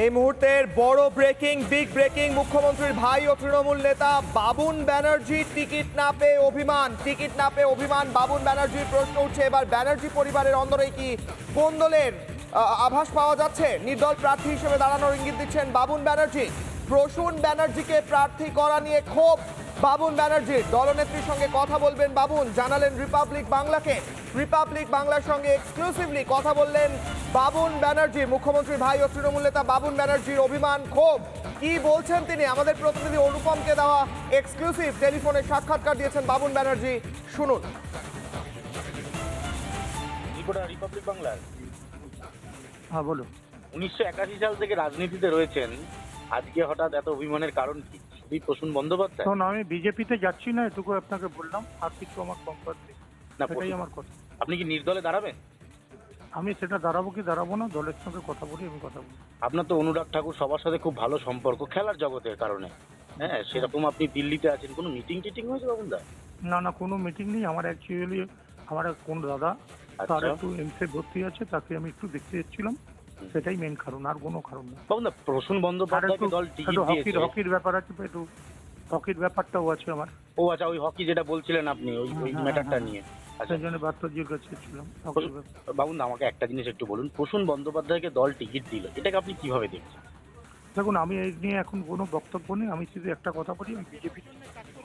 এই মুহূর্তের বড় ব্রেকিং, বিগ ব্রেকিং, মুখ্যমন্ত্রীর ভাই ও তৃণমূল নেতা বাবুন ব্যানার্জি টিকিট না পেয়ে অভিমান বাবুন ব্যানার্জির প্রশ্ন উঠছে। এবার ব্যানার্জি পরিবারের অন্দরে কি কোন্দলের আভাস পাওয়া যাচ্ছে? নির্দল প্রার্থী হিসেবে দাঁড়ানোর ইঙ্গিত দিচ্ছেন বাবুন ব্যানার্জি। প্রসূন ব্যানার্জিকে প্রার্থী করা নিয়ে ক্ষোভ বাবুন ব্যানার্জির। দলনেত্রীর সঙ্গে কথা বলবেন বাবুন, জানালেন রিপাবলিক বাংলাকে। রিপাবলিক বাংলার সঙ্গে এক্সক্লুসিভলি কথা বললেন বাবুন ব্যানার্জি। মুখ্যমন্ত্রী ভাই ও তৃণমূল নেতা বাবুন ব্যানার্জির অভিমান, ক্ষোভ কি বলছেন তিনি? আমাদের প্রতিনিধি অনুপমকে দেওয়া এক্সক্লুসিভ টেলিফোনে সাক্ষাৎকার দিয়েছেন বাবুন ব্যানার্জি, শুনুন। রিপাবলিক বাংলার হ্যাঁ বলো। 1981 সাল থেকে রাজনীতিতে রয়েছেন, আজকে হঠাৎ এত অভিমানের কারণ কি? শুধু প্রসূন বন্দ্যোপাধ্যায়? শোন, আমি বিজেপিতে যাচ্ছি না, এটুকু আপনাকে বললাম। আর কিছু আমার সম্পদ নেই, সেটাই আমার কথা। আপনি কি নির্দলে দাঁড়াবেন? আমি সেটা দাঁড়াবো কি দাঁড়াবো না, দলের সঙ্গে কথা বলি, আমি কথা বলি। আপনার তো অনুরাগ ঠাকুর সবার সাথে খুব ভালো সম্পর্ক খেলার জগতের কারণে, হ্যাঁ, সেরকম আপনি দিল্লিতে আছেন, কোনো মিটিং টিটিং হয়েছে বাবুন দা? না না, কোনো মিটিং নেই। আমার অ্যাকচুয়ালি আমার এক কোন দাদা, তার একটু এমসে ভর্তি আছে, তাকে আমি একটু দেখতে যাচ্ছিলাম, সেটাই মেন কারণ, আর কোনো কারণ না। বাবুন দা, প্রসূন বন্দ্যোপাধ্যায়কে দল টিকিট দিয়েছে। হকির ব্যাপার আছে, একটু হকির ব্যাপারটাও আছে আমার। ও আচ্ছা, ওই হকি যেটা বলছিলেন আপনি, ওই ম্যাটারটা নিয়ে। সেই জন্য বার্তাজির কাছে ছিলাম। বাবুন দা, আমাকে একটা জিনিস একটু বলুন, প্রসূন বন্দ্যোপাধ্যায়কে দল টিকিট দিল, এটাকে আপনি কিভাবে দেখছেন? দেখুন, আমি এই নিয়ে এখন কোনো বক্তব্য নেই। আমি শুধু একটা কথা বলি, আমি বিজেপির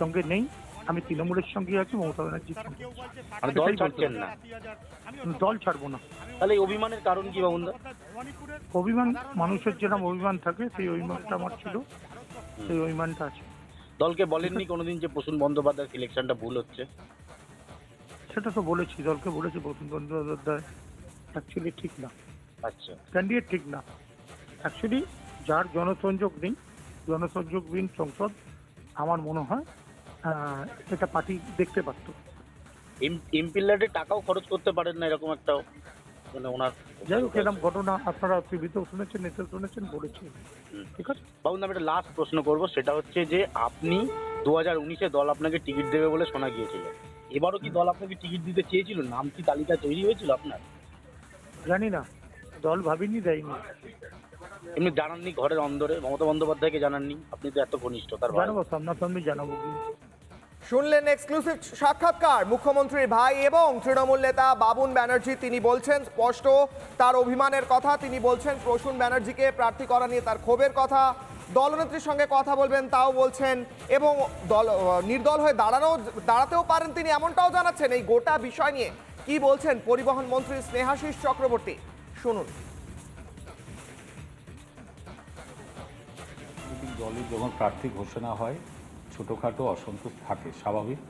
সঙ্গে নেই, আমি তৃণমূলের সঙ্গে আছি, মমতা ব্যানার্জির সঙ্গে। মানে দল ছাড়ছেন না? দল ছাড়বো না। তাহলে এই অভিমানের কারণ কি বাবুন দা? অভিমান, মানুষের যেরকম অভিমান থাকে, সেই অভিমানটা আমার ছিল, সেই অভিমানটা আছে। দলকে বলেননি কোনোদিন যে প্রসূন বন্দ্যোপাধ্যায় সিলেকশনটা ভুল হচ্ছে? সেটা তো বলেছি, দলকে বলেছি প্রসূন বন্দ্যোপাধ্যায় অ্যাকচুয়ালি ঠিক না, আচ্ছা, ক্যান্ডিডেট ঠিক না। অ্যাকচুয়ালি যার জনসংযোগবিহীন সংসদ, আমার মনে হয় এটা পার্টি দেখতে পারত। এমপি ল্যাডে টাকাও খরচ করতে পারেন না, এরকম একটা মানে ওনার। যাই হোক, এরকম ঘটনা আপনারা টিভিতেও শুনেছেন, নেতেও শুনেছেন, বলেছি। ঠিক আছে বাবুন, আমি একটা লাস্ট প্রশ্ন করবো, সেটা হচ্ছে যে আপনি 2019-এ দল আপনাকে টিকিট দেবে বলে শোনা গিয়েছিল, এবারও কি দল আপনাকে টিকিট দিতে চেয়েছিল? নাম কি তালিকা তৈরি হয়েছিল আপনার? জানি না, দল ভাবিনি, দেয়নি। এমনি জানাননি ঘরের অন্দরে? মমতা বন্দ্যোপাধ্যায়কে জানাননি? আপনি তো এত ঘনিষ্ঠ, তার জানাবো, সামনাসামনি জানাবো। শুনলেন এক্সক্লুসিভ সাক্ষাৎকার মুখ্যমন্ত্রীর ভাই এবং তৃণমূল নেতা বাবুন ব্যানার্জি। তিনি বলছেন স্পষ্ট তার অভিমানের কথা, তিনি বলছেন প্রসূন ব্যানার্জিকে প্রার্থী করা নিয়ে তার ক্ষোভের কথা। দলনেত্রীর সঙ্গে কথা বলবেন তাও বলছেন, এবং নির্দল হয়ে দাঁড়াতেও পারেন তিনি, এমনটাও জানাচ্ছেন। এই গোটা বিষয় নিয়ে কি বলছেন পরিবহন মন্ত্রী স্নেহাশিস চক্রবর্তী, শুনুন। দলের যখন প্রার্থী ঘোষণা হয়, ছোটোখাটো অসন্তোষ থাকে, স্বাভাবিক।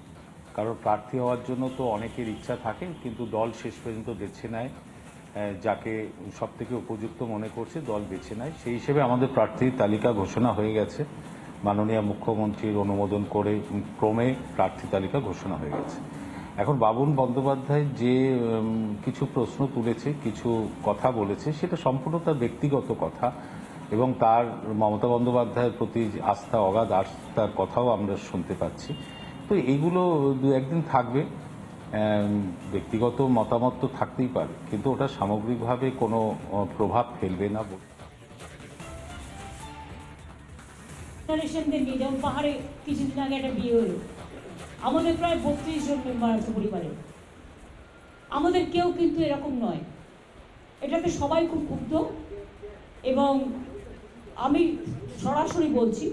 কারণ প্রার্থী হওয়ার জন্য তো অনেকের ইচ্ছা থাকে, কিন্তু দল শেষ পর্যন্ত বেছে নেয় যাকে সব থেকে উপযুক্ত মনে করছে, দল বেছে নেয়। সেই হিসেবে আমাদের প্রার্থীর তালিকা ঘোষণা হয়ে গেছে, মাননীয় মুখ্যমন্ত্রীর অনুমোদন করে ক্রমে প্রার্থী তালিকা ঘোষণা হয়ে গেছে। এখন বাবুন বন্দ্যোপাধ্যায় যে কিছু প্রশ্ন তুলেছে, কিছু কথা বলেছে, সেটা সম্পূর্ণ তার ব্যক্তিগত কথা, এবং তার মমতা বন্দ্যোপাধ্যায়ের প্রতি আস্থা, অগাধ আস্থার কথাও আমরা শুনতে পাচ্ছি। তো এইগুলো দু একদিন থাকবে, ব্যক্তিগত মতামত তো থাকতেই পারে, কিন্তু ওটা সামগ্রিকভাবে কোনো প্রভাব ফেলবে না। পাহাড়ে কিছুদিন আগে একটা বিয়ে হলো, আমাদের প্রায় 32 জন মেম্বার আছে পরিবারে। আমাদের কেউ কিন্তু এরকম নয়, এটাতে সবাই খুব ক্ষুব্ধ। এবং আমি সরাসরি বলছি,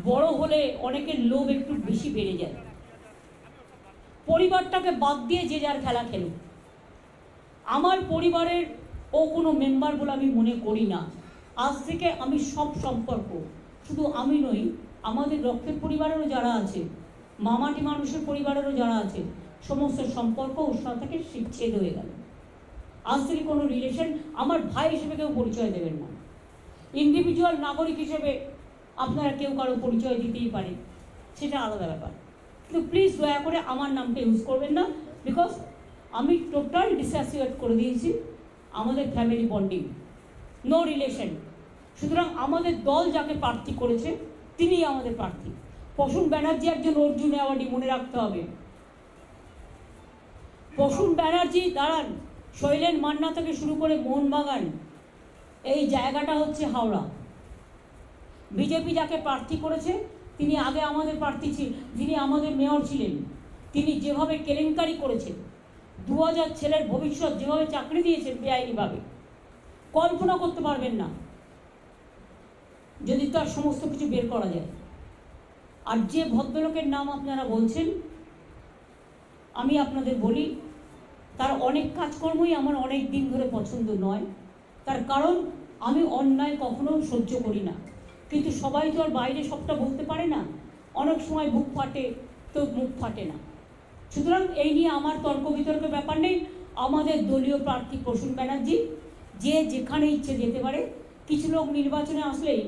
বড় হলে অনেকের লোভ একটু বেশি বেড়ে যায়। পরিবারটাকে বাদ দিয়ে যে যার খেলা খেলুক। আমার পরিবারের ও কোনো মেম্বার বলে আমি মনে করি না। আজ থেকে আমি সব সম্পর্ক, শুধু আমি নই, আমাদের রক্তের পরিবারেরও যারা আছে, মামাটি মানুষের পরিবারেরও যারা আছে, সমস্ত সম্পর্ক ওর সাথে থেকে শিচ্ছেদ হয়ে গেল। আজ থেকে কোনো রিলেশন আমার ভাই হিসেবে কেউ পরিচয় দেবেন না। ইন্ডিভিজুয়াল নাগরিক হিসেবে আপনারা কেউ কারো পরিচয় দিতেই পারে, সেটা আলাদা ব্যাপার, কিন্তু প্লিজ দয়া করে আমার নামটা ইউজ করবেন না, বিকজ আমি টোটাল ডিসঅ্যাসোসিয়েট করে দিয়েছি আমাদের ফ্যামিলি বন্ডিং, নো রিলেশন। সুতরাং আমাদের দল যাকে প্রার্থী করেছে তিনিই আমাদের প্রার্থী। প্রসূন ব্যানার্জি একজন অর্জুন অ্যাওয়ার্ডি, মনে রাখতে হবে। প্রসূন ব্যানার্জি দাঁড়ান, শৈলেন মান্না থেকে শুরু করে মোহনবাগান, এই জায়গাটা হচ্ছে হাওড়া। বিজেপি যাকে প্রার্থী করেছে তিনি আগে আমাদের প্রার্থী ছিলেন, যিনি আমাদের মেয়র ছিলেন, তিনি যেভাবে কেলেঙ্কারি করেছেন, 2000 ছেলের ভবিষ্যৎ যেভাবে চাকরি দিয়েছেন বেআইনিভাবে, কল্পনা করতে পারবেন না যদি তার সমস্ত কিছু বের করা যায়। আর যে ভদ্রলোকের নাম আপনারা বলছেন, আমি আপনাদের বলি তার অনেক কাজকর্মই আমার অনেক দিন ধরে পছন্দ নয়। তার কারণ আমি অন্যায় কখনো সহ্য করি না, কিন্তু সবাই তো আর বাইরে সবটা বলতে পারে না, অনেক সময় বুক ফাটে তো মুখ ফাটে না। সুতরাং এই নিয়ে আমার তর্ক বিতর্কের ব্যাপার নেই। আমাদের দলীয় প্রার্থী প্রসূন ব্যানার্জি যে যেখানে ইচ্ছে যেতে পারে। কিছু লোক নির্বাচনে আসলেই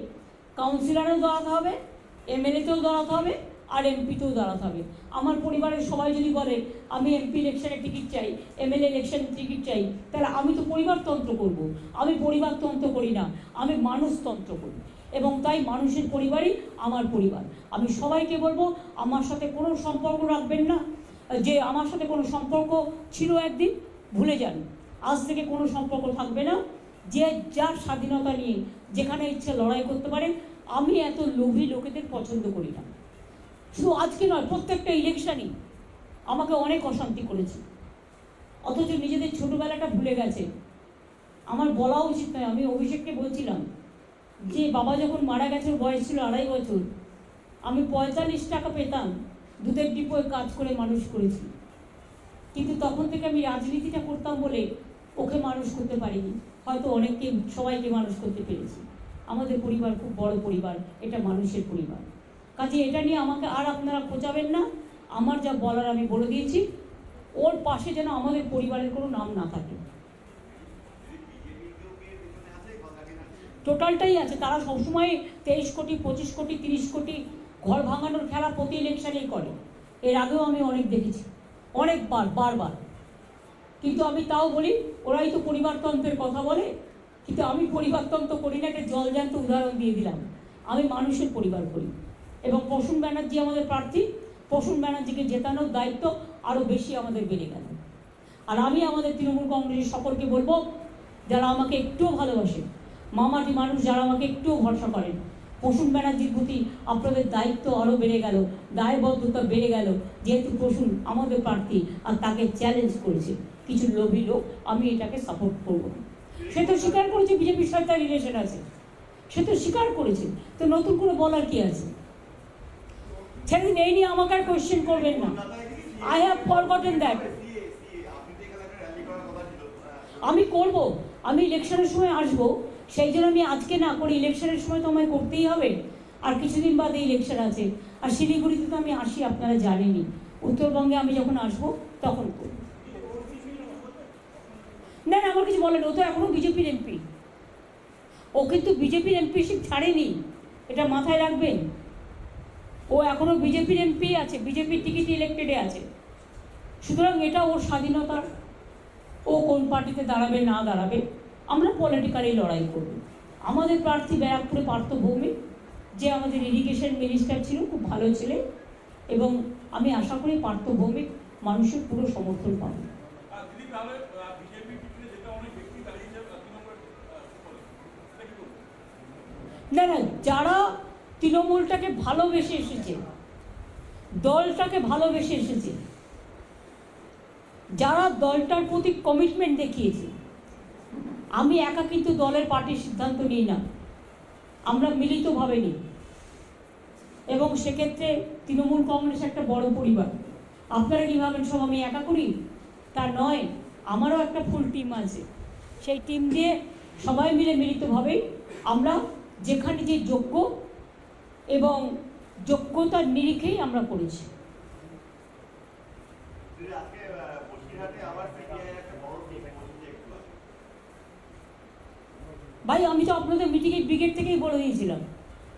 কাউন্সিলরেও দাঁড়াতে হবে, এমএলএতেও দাঁড়াতে হবে, আর এমপিতেও দাঁড়াতে হবে। আমার পরিবারের সবাই যদি বলে আমি এমপি ইলেকশনের টিকিট চাই, এমএলএ ইলেকশনের টিকিট চাই, তাহলে আমি তো পরিবারতন্ত্র করব। আমি পরিবারতন্ত্র করি না, আমি মানুষতন্ত্র করি, এবং তাই মানুষের পরিবারই আমার পরিবার। আমি সবাইকে বলবো আমার সাথে কোনো সম্পর্ক রাখবেন না, যে আমার সাথে কোনো সম্পর্ক ছিল একদিন ভুলে যান, আজ থেকে কোনো সম্পর্ক থাকবে না। যে যার স্বাধীনতা নিয়ে যেখানে ইচ্ছে লড়াই করতে পারে। আমি এত লোভী লোকেদের পছন্দ করি না। শুধু আজকে নয়, প্রত্যেকটা ইলেকশনই আমাকে অনেক অশান্তি করেছে, অথচ নিজেদের ছোটবেলাটা ভুলে গেছে। আমার বলা উচিত নয়, আমি অভিষেককে বলছিলাম যে বাবা যখন মারা গেছে বয়স ছিল 2.5 বছর, আমি 45 টাকা পেতাম, দুধের ডিপোয় কাজ করে মানুষ করেছি, কিন্তু তখন থেকে আমি রাজনীতিটা করতাম বলে ওকে মানুষ করতে পারিনি। হয়তো অনেককে সবাইকে মানুষ করতে পেরেছি। আমাদের পরিবার খুব বড় পরিবার, এটা মানুষের পরিবার। কাজে এটা নিয়ে আমাকে আর আপনারা খোঁচাবেন না। আমার যা বলার আমি বলে দিয়েছি, ওর পাশে যেন আমাদের পরিবারের কোনো নাম না থাকে। টোটালটাই আছে, তারা সবসময় 23 কোটি 25 কোটি 30 কোটি ঘর ভাঙানোর খেলা প্রতি ইলেকশনেই করে। এর আগেও আমি অনেক দেখেছি, অনেকবার, বারবার। কিন্তু আমি তাও বলি, ওরাই তো পরিবারতন্ত্রের কথা বলে, কিন্তু আমি পরিবারতন্ত্র করি না। একটা জলজান্ত উদাহরণ দিয়ে দিলাম, আমি মানুষের পরিবার করি। এবং প্রসূন ব্যানার্জি আমাদের প্রার্থী, প্রসূন ব্যানার্জিকে জেতানোর দায়িত্ব আরও বেশি আমাদের বেড়ে গেল। আর আমি আমাদের তৃণমূল কংগ্রেসের সকলকে বলবো, যারা আমাকে একটুও ভালোবাসে, মামাটি মানুষ যারা আমাকে একটুও ভরসা করেন, প্রসূন ব্যানার্জির প্রতি আপনাদের দায়িত্ব আরও বেড়ে গেল, দায়বদ্ধতা বেড়ে গেল। যেহেতু প্রসূন আমাদের প্রার্থী আর তাকে চ্যালেঞ্জ করেছে কিছু লোভী লোক, আমি এটাকে সাপোর্ট করবো না। সে তো স্বীকার করেছে বিজেপির সাথে রিলেশন আছে, সে তো স্বীকার করেছে, তো নতুন করে বলার কি আছে? সেদিন এই নিয়ে আমাকে আর কোয়েশ্চেন করবেন না। I have forgotten that. আমি করব, আমি ইলেকশনের সময় আসবো, সেই জন্য আমি আজকে না করি, ইলেকশনের সময় তো আমায় করতেই হবে। আর কিছুদিন বাদে ইলেকশন আছে, আর শিলিগুড়িতে তো আমি আসি, আপনারা জানেনই। উত্তরবঙ্গে আমি যখন আসবো তখন করব। না না, আমার কিছু বলেন, ও তো এখনো বিজেপির এমপি, ও কিন্তু বিজেপির এমপিশিপ ছাড়েনি, এটা মাথায় রাখবেন। ও এখনো বিজেপির এমপি আছে, বিজেপির টিকিট ইলেক্টেডে আছে। সুতরাং এটা ওর স্বাধীনতা, ও কোন পার্টিতে দাঁড়াবে না দাঁড়াবে, আমরা পলিটিক্যালি লড়াই করব। আমাদের প্রার্থী ব্যারাকপুরে পার্থ ভৌমিক, যে আমাদের ইরিগেশন মিনিস্টার ছিল, খুব ভালো ছেলে, এবং আমি আশা করি পার্থ ভৌমিক মানুষের পুরো সমর্থন পাবে। না না, যারা তৃণমূলটাকে ভালোবেসে এসেছে, দলটাকে ভালোবেসে এসেছে, যারা দলটার প্রতি কমিটমেন্ট দেখিয়েছে, আমি একা কিন্তু দলের পার্টির সিদ্ধান্ত নিই না, আমরা মিলিতভাবে নিই। এবং সেক্ষেত্রে তৃণমূল কংগ্রেস একটা বড় পরিবার। আপনারা কি ভাবেন সব আমি একা করি? তা নয়, আমারও একটা ফুল টিম আছে। সেই টিম দিয়ে সবাই মিলে মিলিতভাবেই আমরা যেখানে যে যোগ্য এবং যোগ্যতার নিরিখেই আমরা করেছি। ভাই, আমি তো আপনাদের মিটিংয়ের ব্রিগেড থেকেই বলে দিয়েছিলাম,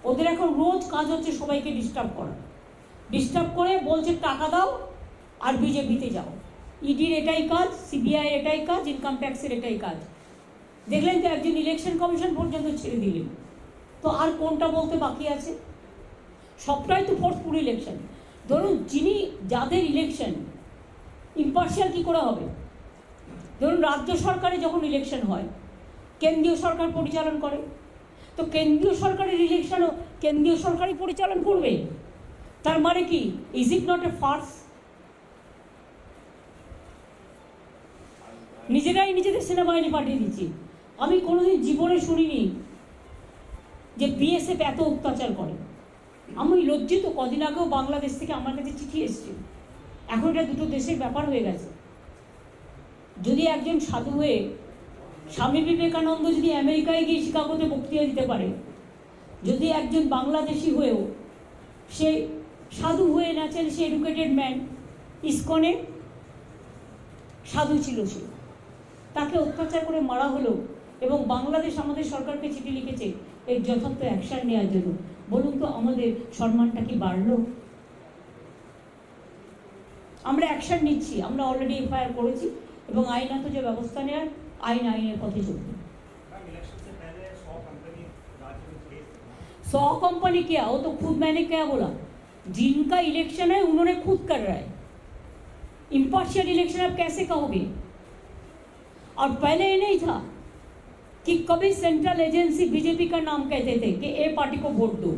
ওদের এখন রোজ কাজ হচ্ছে সবাইকে ডিস্টার্ব করা। ডিস্টার্ব করে বলছে টাকা দাও আর বিজেপিতে যাও। ইডির এটাই কাজ, সিবিআই এটাই কাজ, ইনকাম ট্যাক্সের এটাই কাজ। দেখলেন তো, একজন ইলেকশন কমিশন পর্যন্ত ছেড়ে দিলেন। তো আর কোনটা বলতে বাকি আছে? সবটাই তো ফোর্সফুল ইলেকশন। ধরুন, যাদের ইলেকশন ইম্পার্শিয়াল কি করে হবে? ধরুন রাজ্য সরকারে যখন ইলেকশন হয়, কেন্দ্রীয় সরকার পরিচালন করে। তো কেন্দ্রীয় সরকারের ইলেকশনও কেন্দ্রীয় সরকারই পরিচালন করবে, তার মানে কি? Is it not a farce? নিজেরাই নিজেদের সেনাবাহিনী পাঠিয়ে দিচ্ছি। আমি কোনোদিন জীবনে শুনিনি যে বিএসএফ এত অত্যাচার করে। আমি লজ্জিত। কদিন আগেও বাংলাদেশ থেকে আমার কাছে চিঠি এসছে। এখন এটা দুটো দেশের ব্যাপার হয়ে গেছে। যদি একজন সাধু হয়ে, স্বামী বিবেকানন্দ যদি আমেরিকায় গিয়ে শিকাগোতে বক্তৃতা দিতে পারে, যদি একজন বাংলাদেশি হয়েও সে সাধু হয়ে নাচেন, সে এডুকেটেড ম্যান, ইসকনে সাধু ছিল সে, তাকে অত্যাচার করে মারা হলো এবং বাংলাদেশ আমাদের সরকারকে চিঠি লিখেছে এর যথার্থ অ্যাকশন নেওয়ার জন্য। বলুন তো আমাদের সম্মানটা কি বাড়লো? আমরা অ্যাকশন নিচ্ছি, আমরা অলরেডি এফআইআর করেছি এবং আইনত যে ব্যবস্থা নেওয়ার আইনের পথে চলবে। 100 कंपनी क्या? वो तो खुद मैंने क्या बोला, जिनका इलेक्शन है उन्होंने खुद कर रहा है। इम्पार्शियल इलेक्शन आप कैसे कहोगे? और पहले ये नहीं था कि कभी सेंट्रल एजेंसी बीजेपी का नाम कहते थे कि ए पार्टी को वोट दो।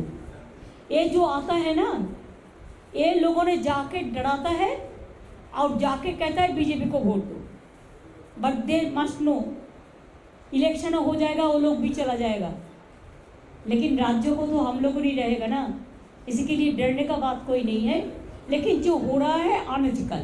ये जो आता है ना, ये लोगों ने जाके डराता है और जाके कहता है बीजेपी को वोट दो। But they must know election हो जाएगा, वो लोग भी चला जाएगा, लेकिन राज्यों को तो हम लोगों नहीं रहेगा ना। इसी के लिए डरने का बात कोई नहीं है। लेकिन जो हो रहा है अनएथिकल,